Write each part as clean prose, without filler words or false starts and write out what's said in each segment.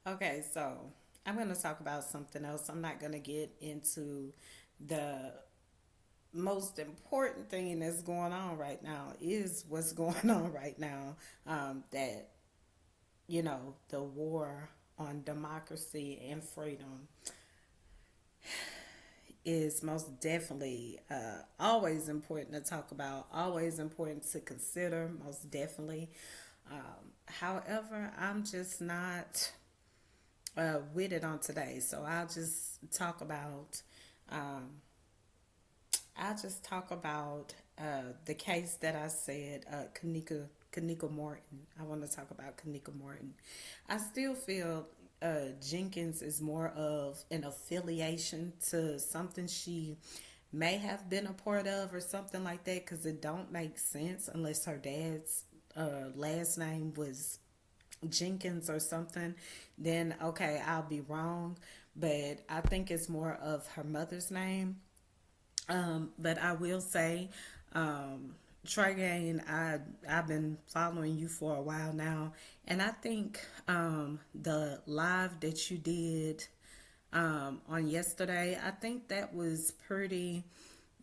Okay, so I'm going to talk about something else. I'm not going to get into the most important thing that's going on right now is what's going on right now. That, the war on democracy and freedom is most definitely always important to talk about, always important to consider, most definitely. However, I'm just not with it on today. So um, I'll just talk about the case that I said, Kanika Morton. I want to talk about Kanika Morton. I still feel Jenkins is more of an affiliation to something she may have been a part of or something like that, because it don't make sense unless her dad's last name was Jenkins or something. Then okay, I'll be wrong, but I think it's more of her mother's name. But I will say, Trey Gain, I've been following you for a while now, and I think the live that you did on yesterday, I think that was pretty.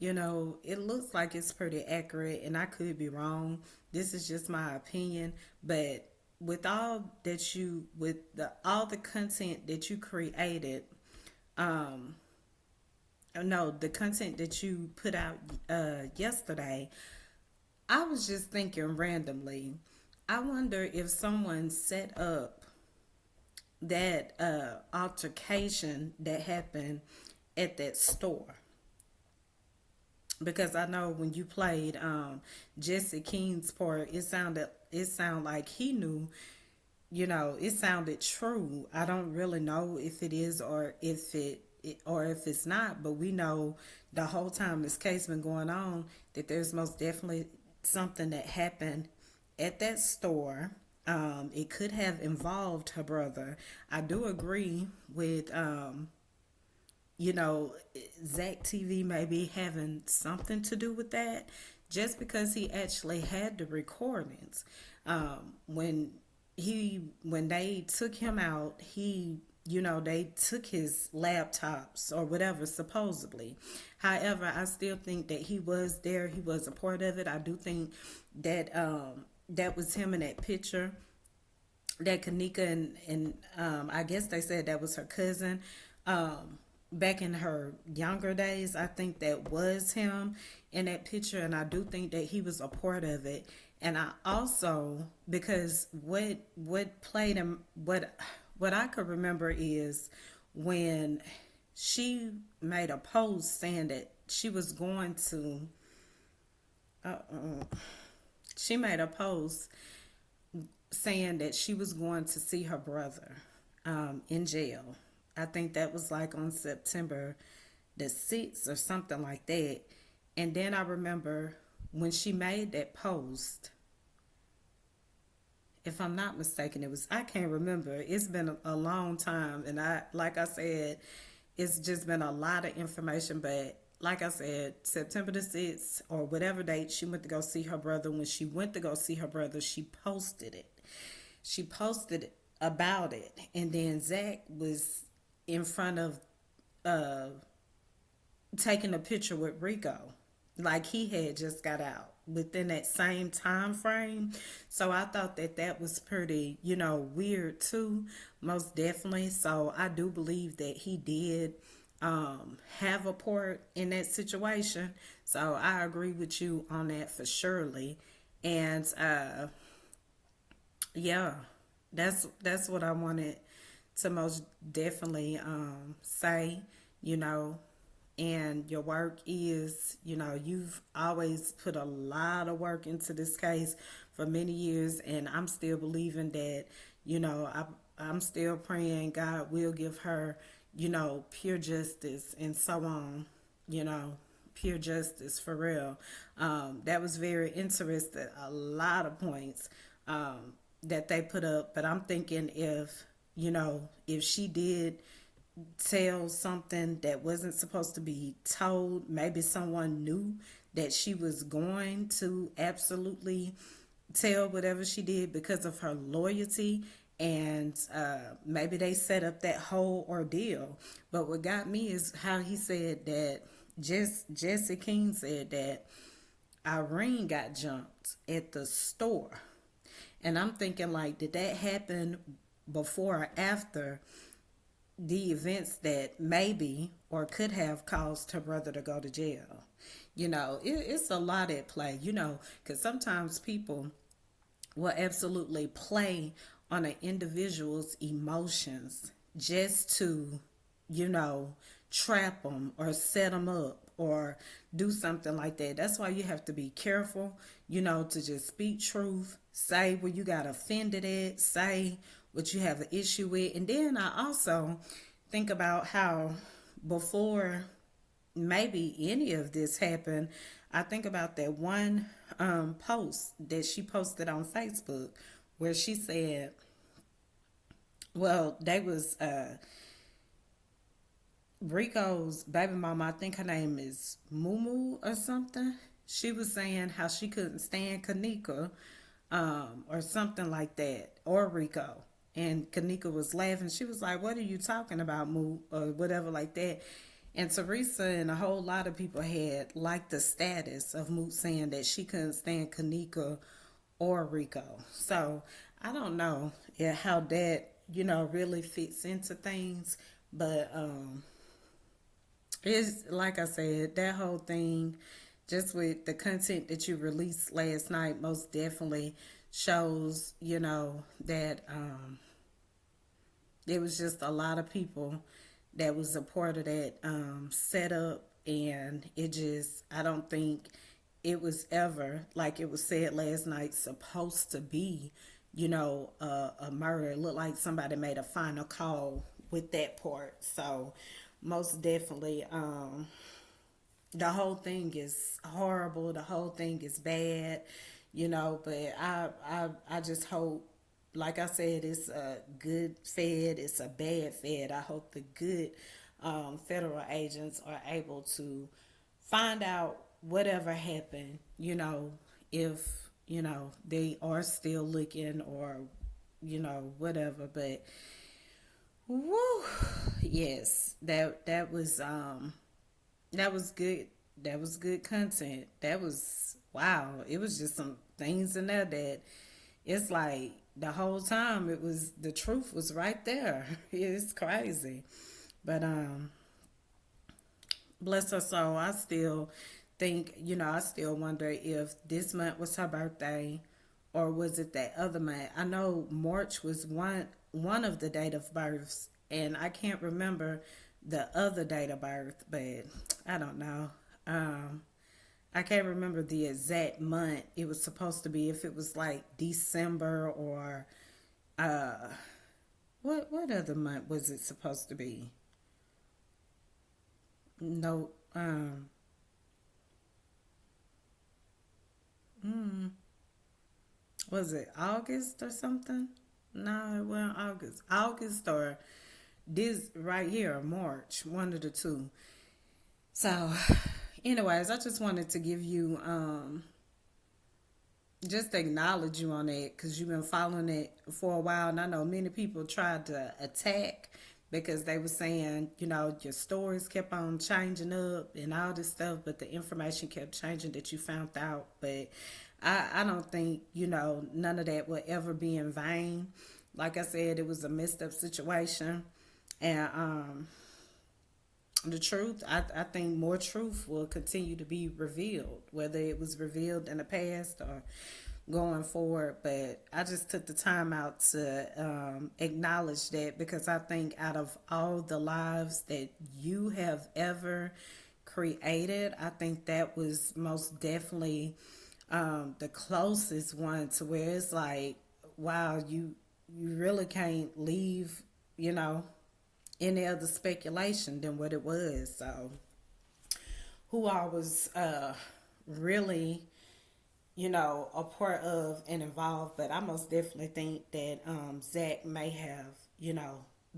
It looks like it's pretty accurate, and I could be wrong. This is just my opinion, but all the content that you created, no, the content that you put out yesterday, I was just thinking randomly. I wonder if someone set up that altercation that happened at that store, because I know when you played Jesse King's part, it sounded like he knew. It sounded true. I don't really know if it is or if it's not, but we know the whole time this case been going on that there's most definitely something that happened at that store. It could have involved her brother. I do agree with you know, Zach TV maybe having something to do with that, just because he actually had the recordings. When they took him out, they took his laptops or whatever, supposedly. However, I still think that he was there. He was a part of it. I do think that that was him in that picture, that Kanika and I guess they said that was her cousin. Back in her younger days, I think that was him in that picture, and I do think that he was a part of it. And I also, because what played him, what I could remember is when she made a post saying that she was going to, she made a post saying that she was going to see her brother in jail. I think that was like on September the 6th or something like that. And then I remember when she made that post, if I'm not mistaken, I can't remember. It's been a long time. And like I said, it's just been a lot of information. But like I said, September the 6th or whatever date she went to go see her brother, when she went to go see her brother, she posted it. She posted about it. And then Zach was in front of uh, taking a picture with Rico, like he had just got out within that same time frame. So I thought that that was pretty, weird too, most definitely. So I do believe that he did have a part in that situation. So I agree with you on that for surely. And yeah, that's what I wanted to most definitely say, you know, and your work is, you've always put a lot of work into this case for many years, and I'm still believing that, I'm still praying God will give her, pure justice and so on, you know, pure justice for real. That was very interesting. A lot of points that they put up, but I'm thinking if she did tell something that wasn't supposed to be told, maybe someone knew that she was going to absolutely tell whatever she did because of her loyalty and maybe they set up that whole ordeal. But what got me is how he said that Jesse King said that Irene got jumped at the store. And I'm thinking, like, did that happen before or after the events that maybe or could have caused her brother to go to jail? It's a lot at play, because sometimes people will absolutely play on an individual's emotions just to, you know, trap them or set them up or do something like that. That's why you have to be careful, to just speak truth, say where you got offended at, say what you have an issue with. And then I also think about how before maybe any of this happened, I think about that one post that she posted on Facebook where she said, well, they was Rico's baby mama, I think her name is Mumu or something. She was saying how she couldn't stand Kanika, or something like that, or Rico. And Kanika was laughing. She was like, "What are you talking about, Moo?" Or whatever like that. And Teresa and a whole lot of people had liked the status of Moot saying that she couldn't stand Kanika or Rico. So I don't know, yeah, how that, really fits into things. But it's like I said, that whole thing, just with the content that you released last night, most definitely shows, that it was just a lot of people that was a part of that setup, and it just, I don't think it was ever, like it was said last night, supposed to be, a murder. It looked like somebody made a final call with that part. So most definitely, the whole thing is horrible. The whole thing is bad, but I just hope, like I said, it's a good Fed, it's a bad Fed. I hope the good federal agents are able to find out whatever happened, if, they are still looking, or, whatever. But woo, yes, that was good. That was good content. That was, wow. It was just some things in there that it's like the whole time it was, the truth was right there. It's crazy. But bless her soul, I still think, I still wonder if this month was her birthday or was it that other month. I know March was one of the date of births, and I can't remember the other date of birth, but I don't know. Um, I can't remember the exact month it was supposed to be. If it was like December or uh, what other month was it supposed to be? No, was it August or something? No, it wasn't August. August or this right here, March, one of the two. So, anyways, I just wanted to give you just acknowledge you on that because you've been following it for a while, and I know many people tried to attack because they were saying, your stories kept on changing up and all this stuff, but the information kept changing that you found out. But I don't think, none of that would ever be in vain. Like I said, it was a messed up situation, and the truth, I think more truth will continue to be revealed, whether it was revealed in the past or going forward. But I just took the time out to acknowledge that, because I think out of all the lives that you have ever created, I think that was most definitely the closest one to where it's like, wow, you really can't leave, you know, any other speculation than what it was. So who I was really, a part of and involved, but I most definitely think that Zach may have,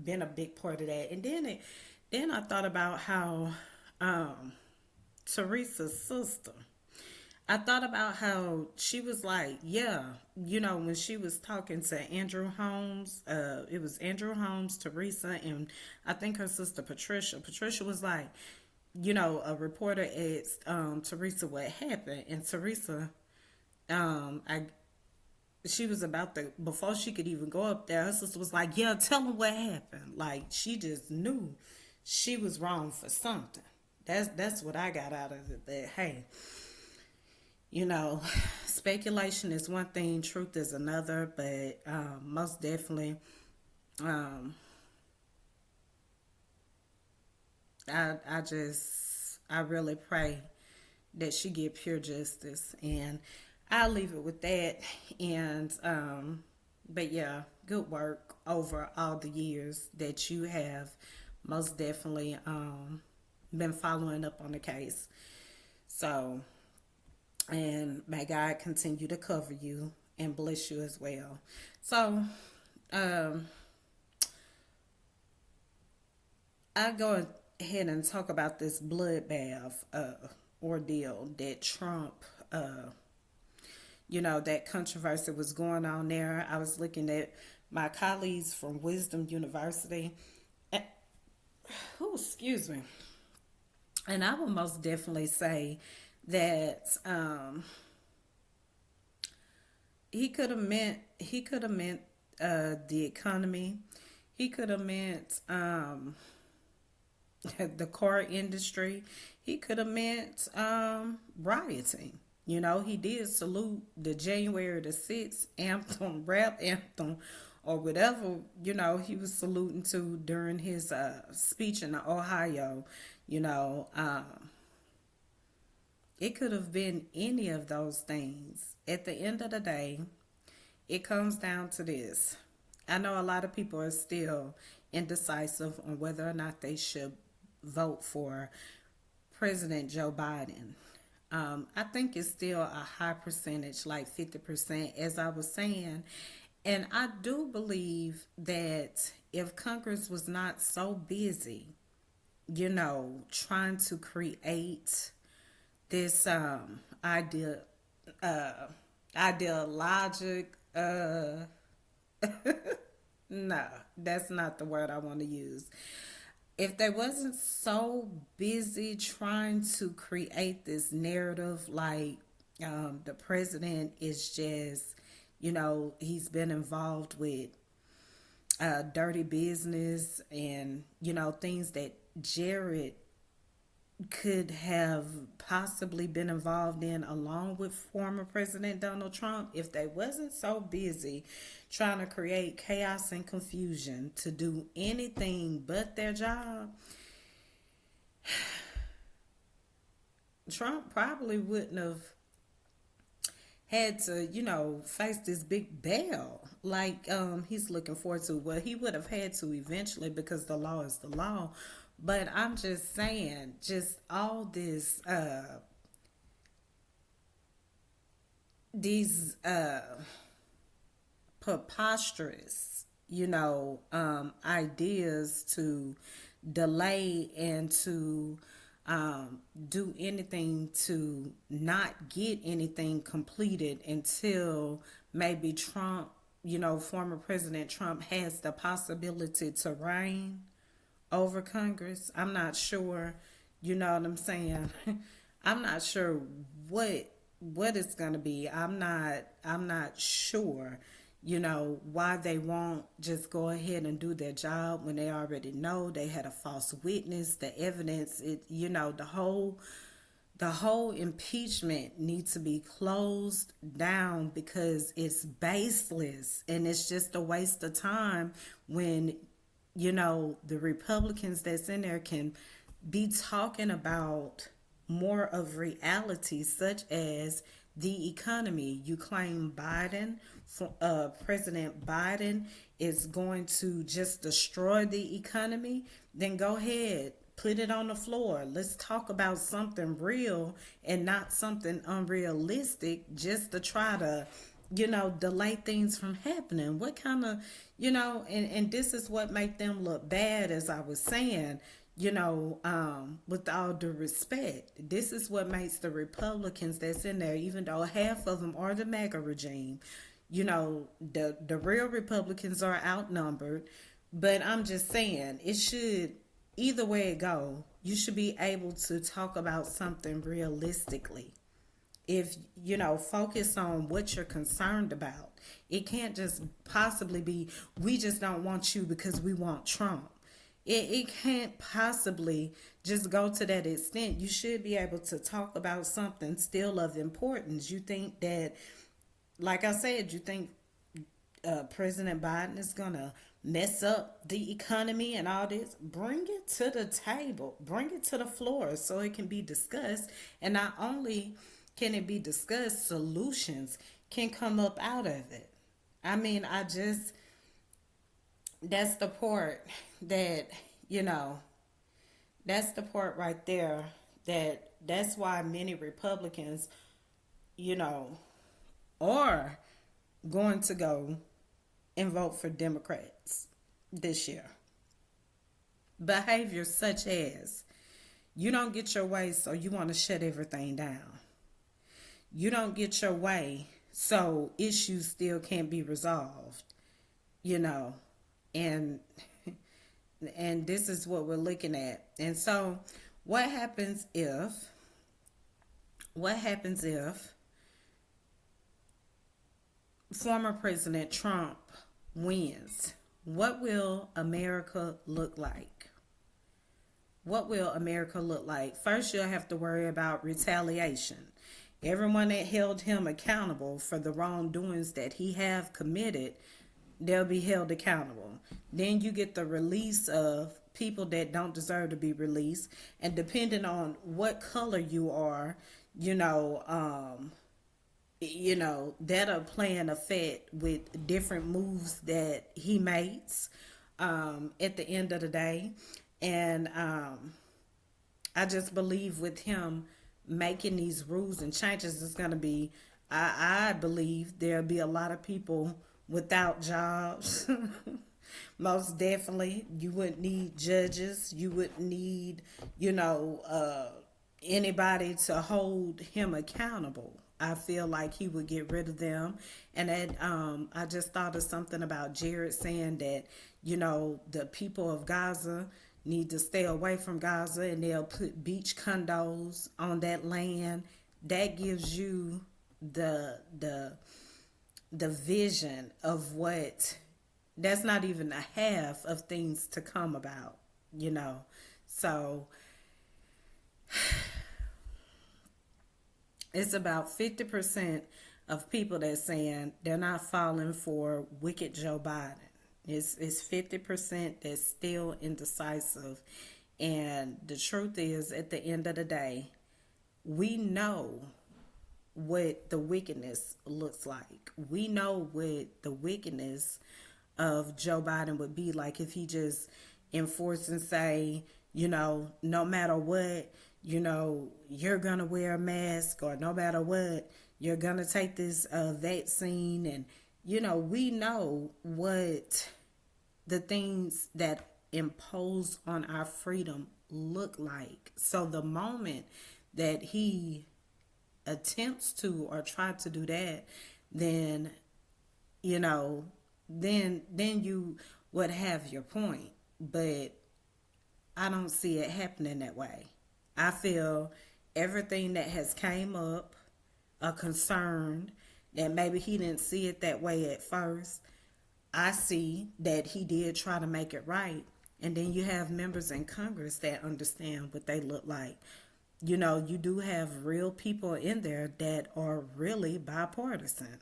been a big part of that. And then I thought about how Teresa's sister. I thought about how she was like, yeah, when she was talking to Andrew Holmes, it was Andrew Holmes, Teresa, and I think her sister Patricia. Patricia was like, a reporter asked Teresa what happened, and Teresa, I she was about to before she could even go up there. Her sister was like, "Yeah, tell him what happened." Like she just knew she was wrong for something. That's what I got out of it. That hey, you know, speculation is one thing, truth is another. But most definitely, um, I really pray that she get pure justice, and I'll leave it with that. And but yeah, good work over all the years that you have most definitely been following up on the case. So, and may God continue to cover you and bless you as well. So, um, I go ahead and talk about this bloodbath ordeal that Trump, uh, that controversy was going on there. I was looking at my colleagues from Wisdom University. And, oh, excuse me. And I would most definitely say that he could have meant the economy. He could have meant the car industry. He could have meant rioting. He did salute the January the 6th anthem, rap anthem, or whatever, he was saluting to during his speech in Ohio. You know, it could have been any of those things. At the end of the day, it comes down to this. I know a lot of people are still indecisive on whether or not they should vote for President Joe Biden. I think it's still a high percentage, like 50%, as I was saying. And I do believe that if Congress was not so busy, trying to create this idea, uh, ideologic, no, that's not the word I want to use. If they wasn't so busy trying to create this narrative like the president is just, he's been involved with dirty business and, things that Jared could have possibly been involved in along with former President Donald Trump, if they wasn't so busy trying to create chaos and confusion to do anything but their job, Trump probably wouldn't have had to, face this big bail like he's looking forward to. Well, he would have had to eventually because the law is the law. But I'm just saying, just all this, these preposterous, ideas to delay and to do anything to not get anything completed until maybe Trump, former President Trump has the possibility to reign over Congress. I'm not sure, you know what I'm saying? I'm not sure what it's going to be. I'm not sure, why they won't just go ahead and do their job when they already know they had a false witness, the evidence, the whole impeachment needs to be closed down because it's baseless and it's just a waste of time when the Republicans that's in there can be talking about more of reality, such as the economy. You claim President Biden is going to just destroy the economy, then go ahead, put it on the floor. Let's talk about something real and not something unrealistic just to try to, delay things from happening. What kind of, and this is what make them look bad, as I was saying. with all due respect, this is what makes the Republicans that's in there, even though half of them are the MAGA regime, the real Republicans are outnumbered. But I'm just saying, it should, either way it go, you should be able to talk about something realistically. If focus on what you're concerned about. It can't just possibly be, we just don't want you because we want Trump. It can't possibly just go to that extent. You should be able to talk about something still of importance. You think that, like I said, you think President Biden is going to mess up the economy and all this? Bring it to the table, bring it to the floor so it can be discussed. And not only can it be discussed, solutions can come up out of it. I mean, that's the part that, you know, that's the part right there, that's why many Republicans, you know, are going to go and vote for Democrats this year. Behavior such as, you don't get your way, so you want to shut everything down. You don't get your way, so issues still can't be resolved, you know. And this is what we're looking at. And so what happens if former President Trump wins? What will America look like? What will America look like? First, you'll have to worry about retaliation. Everyone that held him accountable for the wrongdoings that he have committed, they'll be held accountable. Then you get the release of people that don't deserve to be released. And depending on what color you are, that'll play an effect with different moves that he makes at the end of the day. And I just believe with him making these rules and changes is going to be, I believe there'll be a lot of people without jobs. Most definitely. You wouldn't need judges. You wouldn't need, anybody to hold him accountable. I feel like he would get rid of them. And I just thought of something about Jared saying that, the people of Gaza need to stay away from Gaza, and they'll put beach condos on that land. That gives you the vision of what, that's not even a half of things to come about, So it's about 50% of people that's saying they're not falling for wicked Joe Biden. It's 50% that's still indecisive. And the truth is, at the end of the day, we know what the wickedness looks like. We know what the wickedness of Joe Biden would be like if he just enforced and say, no matter what, you're going to wear a mask, or no matter what, you're going to take this vaccine. And, we know what the things that impose on our freedom look like. So the moment that he attempts to or try to do that, then then you would have your point. But I don't see it happening that way. I feel everything that has came up, a concern that maybe he didn't see it that way at first, I see that he did try to make it right. And then you have members in Congress that understand what they look like. You do have real people in there that are really bipartisan.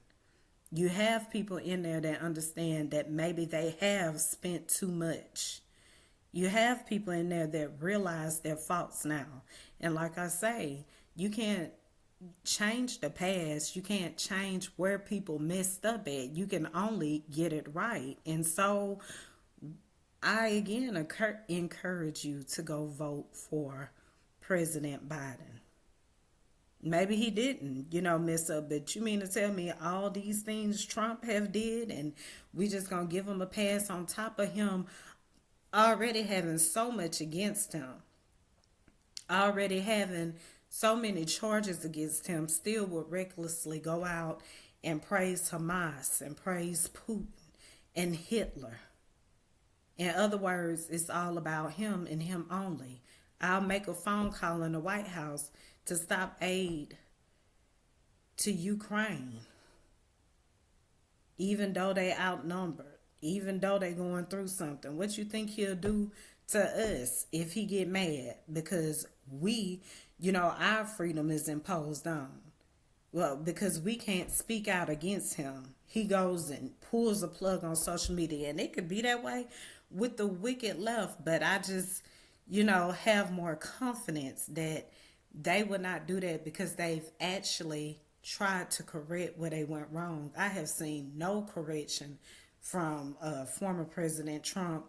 You have people in there that understand that maybe they have spent too much. You have people in there that realize their faults now. And like I say, you can't change the past. You can't change where people messed up at. You can only get it right. And so I again encourage you to go vote for President Biden. Maybe he didn't, mess up, but you mean to tell me all these things Trump have did and we just gonna give him a pass on top of him already having so much against him, already having so many charges against him, still would recklessly go out and praise Hamas and praise Putin and Hitler. In other words, it's all about him and him only. I'll make a phone call in the White House to stop aid to Ukraine, even though they outnumbered, even though they going through something. What you think he'll do to us if he get mad because our freedom is imposed on? Well, because we can't speak out against him, he goes and pulls a plug on social media, and it could be that way with the wicked left. But I just, have more confidence that they would not do that because they've actually tried to correct where they went wrong. I have seen no correction from former President Trump.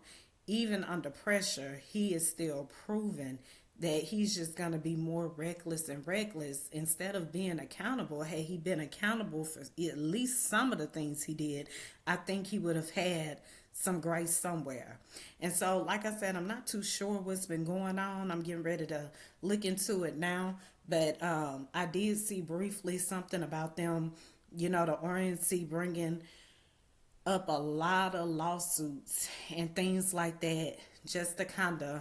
Even under pressure, he is still proven that he's just going to be more reckless and reckless instead of being accountable. Had he been accountable for at least some of the things he did, I think he would have had some grace somewhere. And so, like I said, I'm not too sure what's been going on. I'm getting ready to look into it now. But I did see briefly something about them, the RNC bringing up a lot of lawsuits and things like that just to kind of,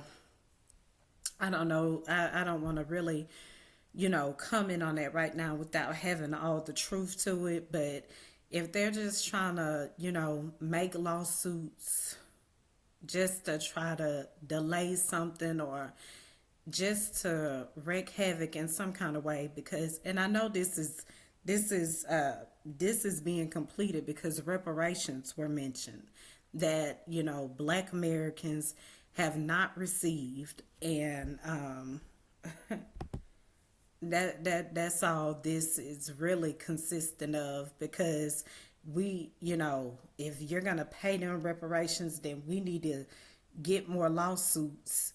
I don't know, I don't want to really, comment on that right now without having all the truth to it. But if they're just trying to, make lawsuits just to try to delay something or just to wreak havoc in some kind of way, because, and I know this is being completed because reparations were mentioned that Black Americans have not received, and that's all this is really consistent of, because if you're gonna pay them reparations, then we need to get more lawsuits,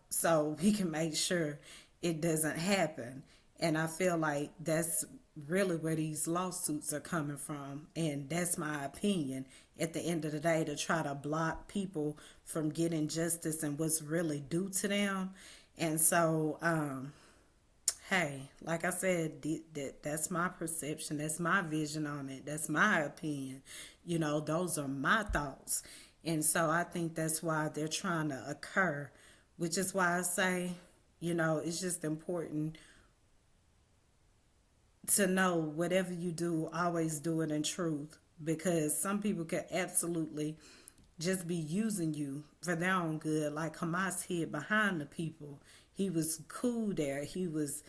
so we can make sure it doesn't happen. And I feel like that's really where these lawsuits are coming from. And that's my opinion at the end of the day, to try to block people from getting justice and what's really due to them. And so, hey, like I said, that's my perception. That's my vision on it. That's my opinion. Those are my thoughts. And so I think that's why they're trying to occur, which is why I say, it's just important to know whatever you do, always do it in truth, because some people could absolutely just be using you for their own good. Like Hamas hid behind the people. He was cool there. He was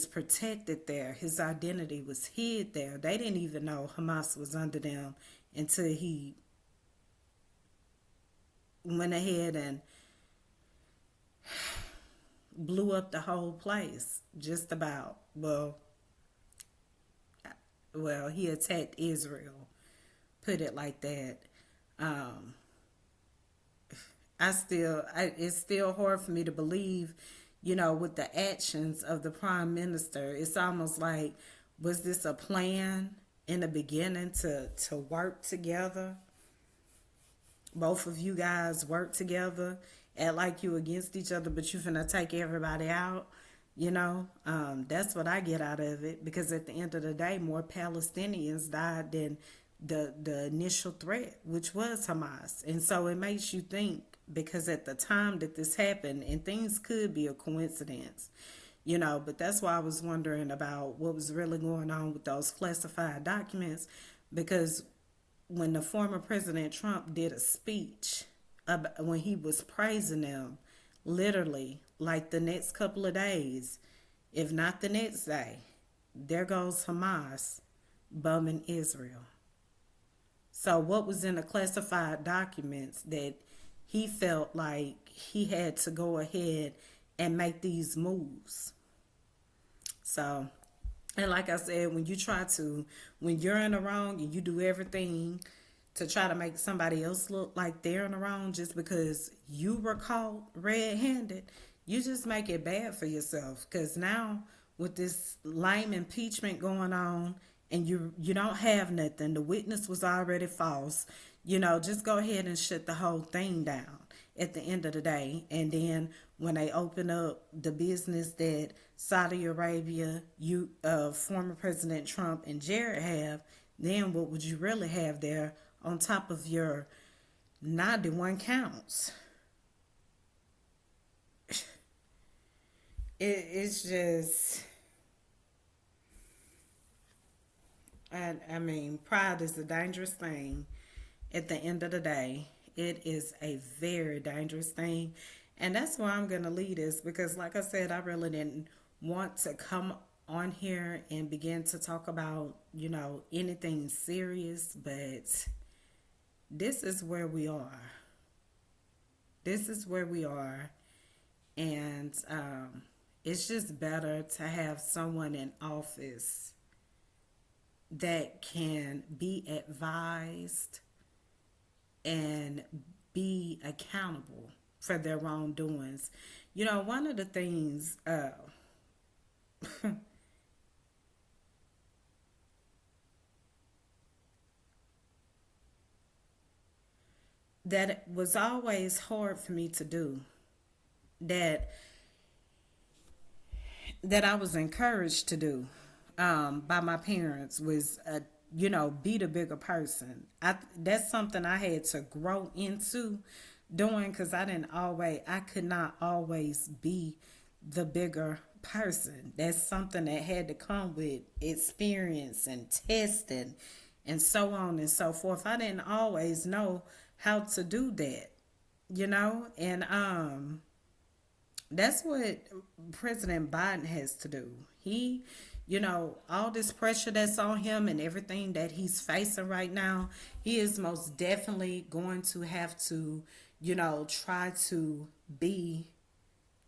protected there. His identity was hid there. They didn't even know Hamas was under them until he went ahead and blew up the whole place. Just about. Well, he attacked Israel, put it like that. Um, it's still hard for me to believe, with the actions of the prime minister. It's almost like, was this a plan in the beginning to work together? Both of you guys work together, act like you against each other, but you finna take everybody out. That's what I get out of it, because at the end of the day, more Palestinians died than the initial threat, which was Hamas. And so it makes you think, because at the time that this happened, and things could be a coincidence, but that's why I was wondering about what was really going on with those classified documents, because when the former President Trump did a speech when he was praising them, literally, like the next couple of days, if not the next day, there goes Hamas bombing Israel. So what was in the classified documents that he felt like he had to go ahead and make these moves? So, and like I said, when you're in the wrong and you do everything to try to make somebody else look like they're in the wrong just because you were caught red-handed, you just make it bad for yourself. Because now with this lame impeachment going on, and you don't have nothing, the witness was already false, just go ahead and shut the whole thing down. at the end of the day. And then when they open up the business that Saudi Arabia, former President Trump and Jared have, then what would you really have there on top of your 91 counts? It's just, I mean, pride is a dangerous thing at the end of the day. It is a very dangerous thing. And that's why I'm going to lead this because, like I said, I really didn't want to come on here and begin to talk about, anything serious, but this is where we are. This is where we are. And it's just better to have someone in office that can be advised and be accountable for their wrongdoings. One of the things that was always hard for me to do, that I was encouraged to do by my parents was, be the bigger person. That's something I had to grow into doing because I could not always be the bigger person. That's something that had to come with experience and testing and so on and so forth. I didn't always know how to do that, and that's what President Biden has to do. He, all this pressure that's on him and everything that he's facing right now, he is most definitely going to have to, try to be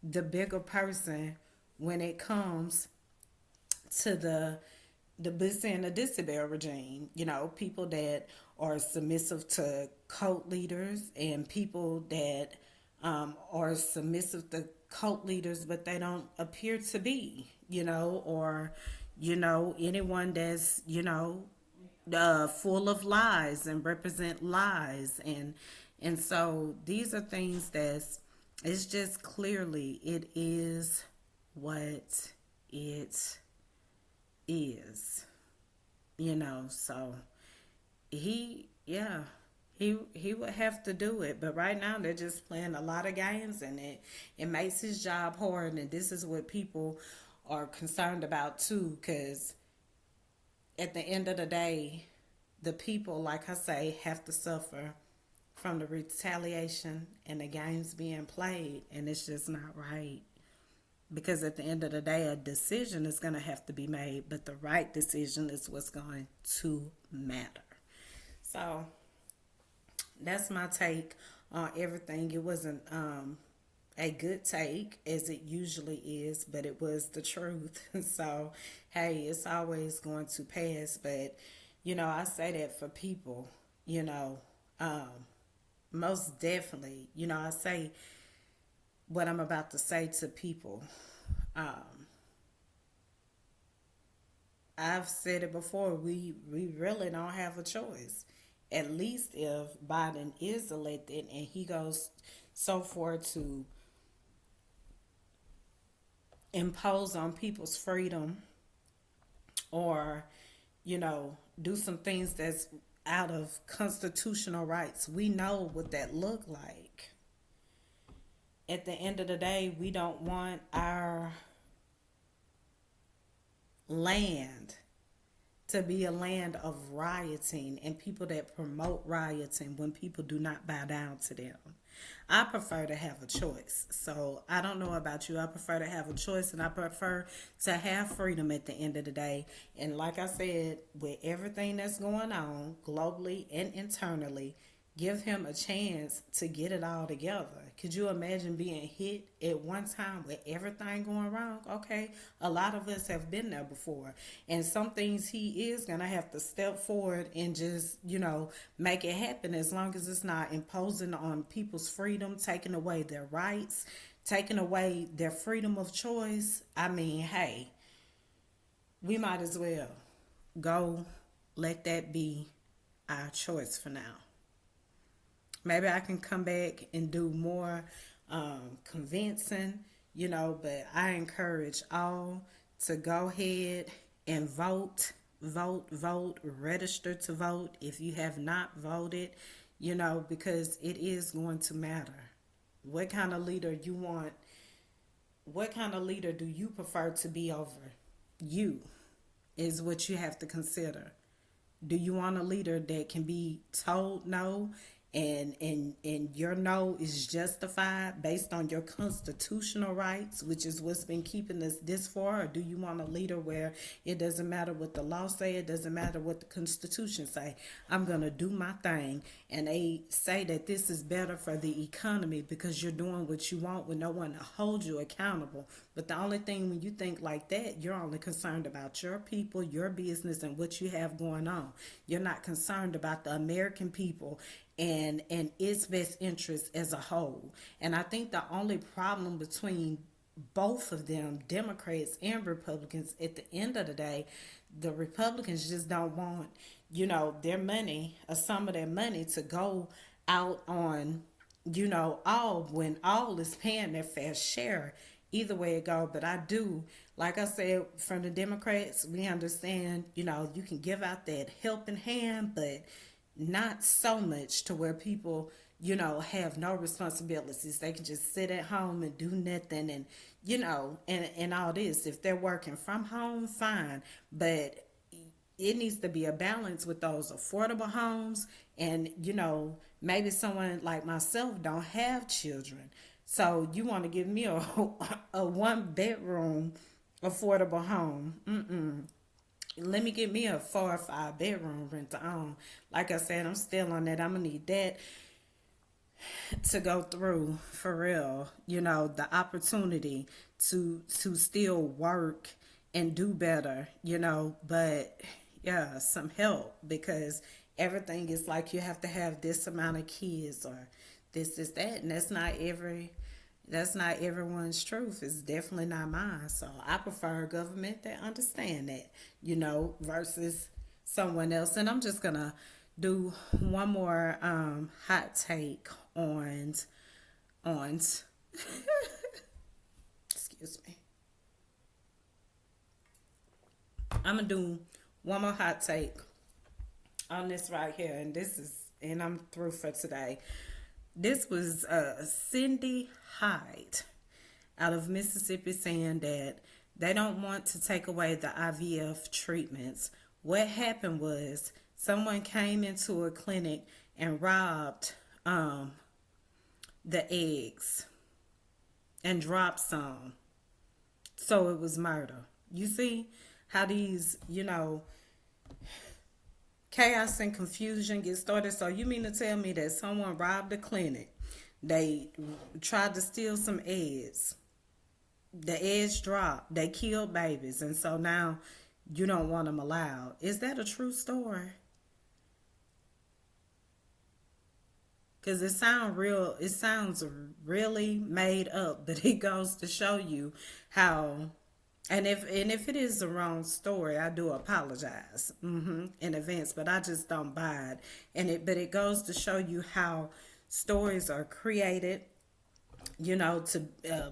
the bigger person when it comes to the Bush and the Disability regime. People that are submissive to cult leaders and people that are submissive to cult leaders, but they don't appear to be, or, anyone that's, full of lies and represent lies. And so these are things that's, it's just clearly, it is what it is, so yeah, he would have to do it, but right now they're just playing a lot of games, and it makes his job hard. And this is what people are concerned about too, because at the end of the day, the people, like I say, have to suffer from the retaliation and the games being played, and it's just not right. Because at the end of the day, a decision is going to have to be made, but the right decision is what's going to matter. So that's my take on everything. It wasn't a good take, as it usually is, but it was the truth. So, hey, it's always going to pass. But, I say that for people, most definitely, I say what I'm about to say to people. Um, I've said it before. We really don't have a choice. At least if Biden is elected and he goes so far to impose on people's freedom, or, do some things that's out of constitutional rights. We know what that look like. At the end of the day, we don't want our land to be a land of rioting and people that promote rioting when people do not bow down to them. I prefer to have a choice. So I don't know about you. I prefer to have a choice, and I prefer to have freedom at the end of the day. And like I said, with everything that's going on globally and internally, give him a chance to get it all together. Could you imagine being hit at one time with everything going wrong? Okay, a lot of us have been there before. And some things he is going to have to step forward and just, make it happen, as long as it's not imposing on people's freedom, taking away their rights, taking away their freedom of choice. I mean, hey, we might as well go let that be our choice for now. Maybe I can come back and do more convincing, but I encourage all to go ahead and vote, vote, vote, register to vote if you have not voted, because it is going to matter. What kind of leader you want, what kind of leader do you prefer to be over? You is what you have to consider. Do you want a leader that can be told no, and your no is justified based on your constitutional rights, which is what's been keeping us this far? Or do you want a leader where it doesn't matter what the law say, it doesn't matter what the constitution say, I'm gonna do my thing, and they say that this is better for the economy because you're doing what you want with no one to hold you accountable? But the only thing, when you think like that, you're only concerned about your people, your business, and what you have going on. You're not concerned about the American people and its best interest as a whole. And I think the only problem between both of them, Democrats and Republicans, at the end of the day, the Republicans just don't want, their money, or some of their money, to go out on, all, when all is paying their fair share. Either way it go. But I do, like I said, from the Democrats, we understand, you can give out that helping hand, but not so much to where people, have no responsibilities. They can just sit at home and do nothing, and, and all this. If they're working from home, fine. But it needs to be a balance with those affordable homes, and, maybe someone like myself don't have children, so you want to give me a a 1 bedroom affordable home. Let me get me a 4 or 5 bedroom rent to own. Like I said, I'm still on that. I'm gonna need that to go through for real. The opportunity to still work and do better. But yeah, some help, because everything is like you have to have this amount of kids, or this that, and that's not everyone's truth. It's definitely not mine. So I prefer a government that understand that, versus someone else. And I'm just gonna do one more hot take on excuse me. I'm gonna do one more hot take on this right here, and I'm through for today. This was Cindy Hyde out of Mississippi saying that they don't want to take away the IVF treatments. What happened was someone came into a clinic and robbed the eggs and dropped some. So it was murder. You see how these, chaos and confusion get started. So you mean to tell me that someone robbed a clinic, they tried to steal some eggs, the eggs dropped, they killed babies, and so now you don't want them allowed? Is that a true story? Because it sounds really made up, but it goes to show you how. And if it is the wrong story, I do apologize in advance, but I just don't buy it. But it goes to show you how stories are created, to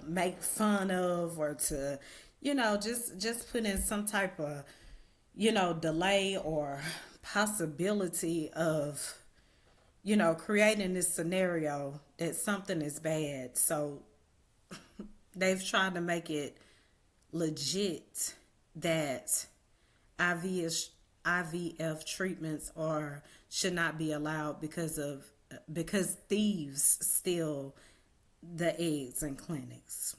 make fun of, or to, just put in some type of, delay or possibility of, creating this scenario that something is bad. So they've tried to make it legit that IVF treatments are should not be allowed because thieves steal the eggs in clinics.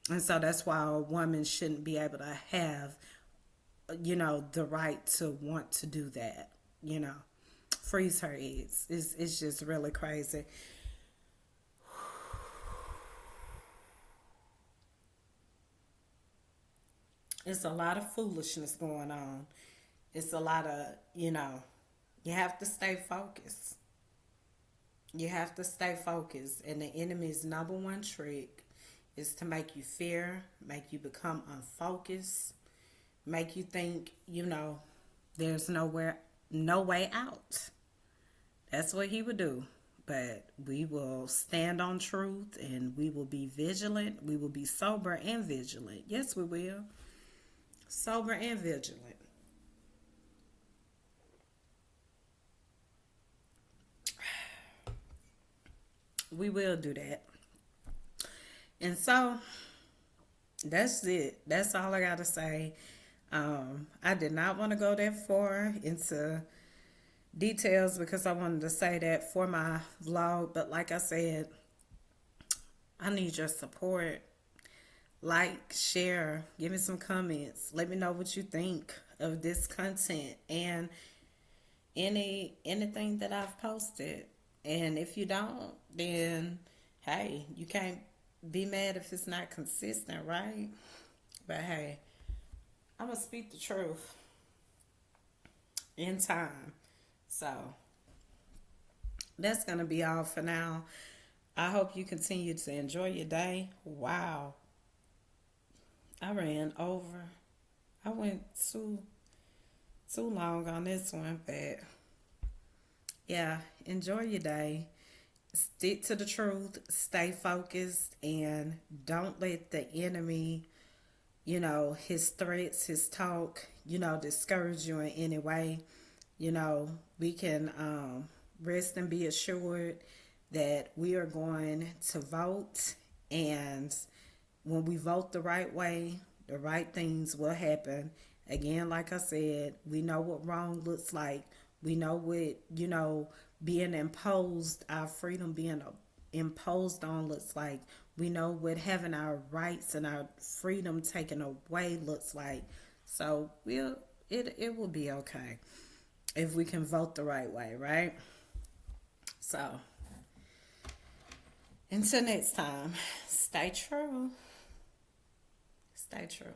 And so that's why a woman shouldn't be able to have, the right to want to do that, freeze her eggs. It's just really crazy. It's a lot of foolishness going on. It's a lot of, you have to stay focused. You have to stay focused. And the enemy's number one trick is to make you fear, make you become unfocused, make you think, there's no way out. That's what he would do. But we will stand on truth and we will be vigilant. We will be sober and vigilant. Yes, we will. Sober and vigilant. We will do that. And so that's it. That's all I got to say. I did not want to go that far into details because I wanted to say that for my vlog. But like I said, I need your support. Like, share, give me some comments. Let me know what you think of this content and anything that I've posted. And if you don't, then hey, you can't be mad if it's not consistent, right? But hey, I'm gonna speak the truth in time. So that's gonna be all for now. I hope you continue to enjoy your day. Wow, I ran over. I went too long on this one, but yeah, enjoy your day. Stick to the truth, stay focused, and don't let the enemy, his threats, his talk, discourage you in any way. We can rest and be assured that we are going to vote, and when we vote the right way, the right things will happen. Again, like I said, we know what wrong looks like. We know what, being imposed, our freedom being imposed on looks like. We know what having our rights and our freedom taken away looks like. So it will be okay if we can vote the right way, right? So until next time, stay true. Stay true.